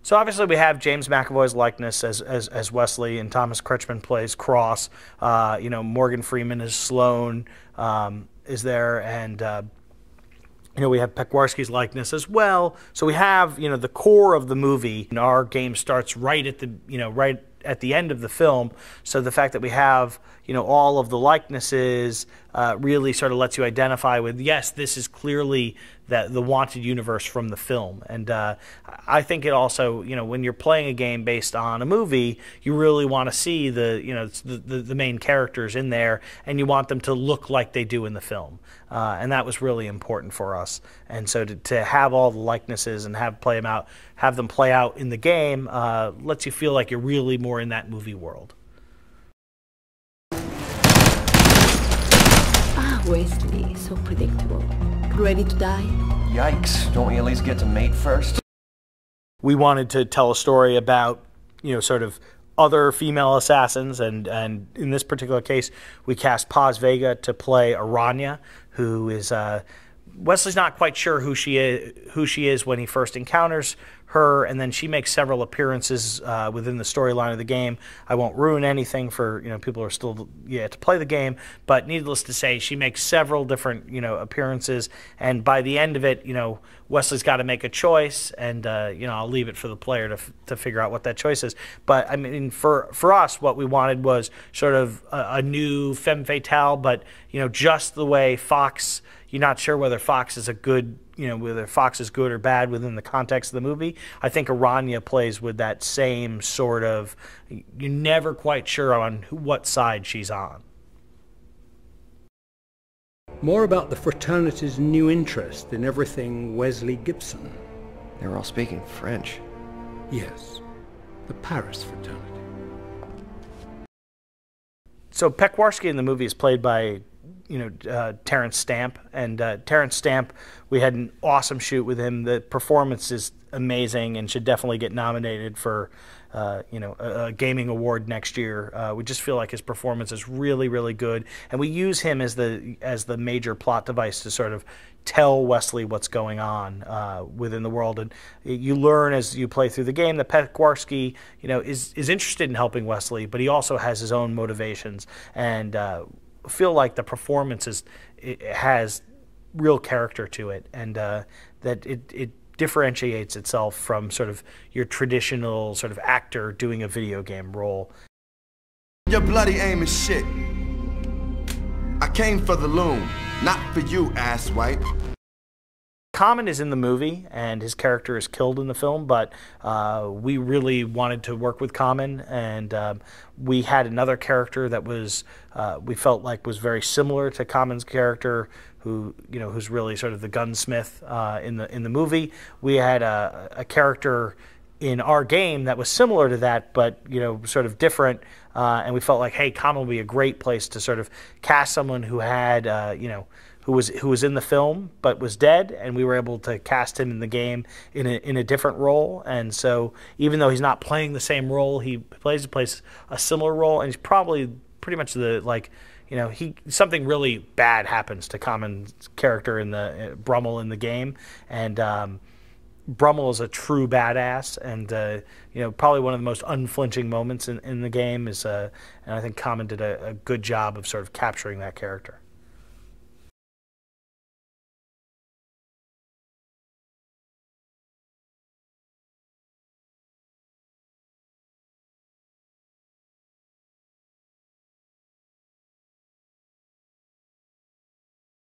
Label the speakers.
Speaker 1: So obviously we have James McAvoy's likeness as Wesley, and Thomas Kretschmann plays Cross. You know, Morgan Freeman as Sloane is there, and you know, we have Pekwarski's likeness as well. So we have, you know, the core of the movie. And our game starts right at the, you know, right at the end of the film. So the fact that we have, you know, all of the likenesses really sort of lets you identify with, yes, this is clearly the Wanted universe from the film. And I think it also, you know, when you're playing a game based on a movie, you really want to see the, you know, the main characters in there, and you want them to look like they do in the film. And that was really important for us. And so to have all the likenesses and have them play out in the game lets you feel like you're really more in that movie world.
Speaker 2: Ah, Wesley, so predictable. Ready to die?
Speaker 3: Yikes, don't we at least get to mate first?
Speaker 1: We wanted to tell a story about, you know, sort of other female assassins, and in this particular case, we cast Paz Vega to play Aranya, who is Wesley's not quite sure who she is when he first encounters her, and then she makes several appearances within the storyline of the game. I won't ruin anything for, you know, people who are still yet to play the game, but needless to say, she makes several different, you know, appearances, and by the end of it, you know, Wesley's got to make a choice, and you know, I'll leave it for the player to figure out what that choice is. But I mean, for us, what we wanted was sort of a new femme fatale, but you know, just the way Fox. You're not sure whether Fox is a good, you know, whether Fox is good or bad within the context of the movie. I think Aranya plays with that same sort of, you're never quite sure on what side she's on.
Speaker 4: More about the fraternity's new interest in everything Wesley Gibson.
Speaker 3: They were all speaking French.
Speaker 4: Yes, the Paris fraternity.
Speaker 1: So Pekwarski in the movie is played by, you know, Terrence Stamp, and Terrence Stamp, we had an awesome shoot with him. The performance is amazing and should definitely get nominated for, you know, a gaming award next year. We just feel like his performance is really, really good, and we use him as the major plot device to sort of tell Wesley what's going on within the world. And you learn as you play through the game that Pekwarski, you know, is interested in helping Wesley, but he also has his own motivations, and feel like the performance has real character to it, and that it differentiates itself from sort of your traditional sort of actor doing a video game role.
Speaker 5: Your bloody aim is shit. I came for the loon, not for you, asswipe.
Speaker 1: Common is in the movie, and his character is killed in the film, but we really wanted to work with Common, and we had another character that was we felt like was very similar to Common's character, who, you know, who's really sort of the gunsmith in the movie. We had a character in our game that was similar to that, but, you know, sort of different, and we felt like, hey, Common would be a great place to sort of cast someone who had, you know, who was in the film but was dead, and we were able to cast him in the game in a different role. And so even though he's not playing the same role, he plays a similar role, and he's probably pretty much the, like, you know, something really bad happens to Common's character in the Brummel in the game, and Brummel is a true badass, and you know, probably one of the most unflinching moments in the game is, and I think Common did a good job of sort of capturing that character.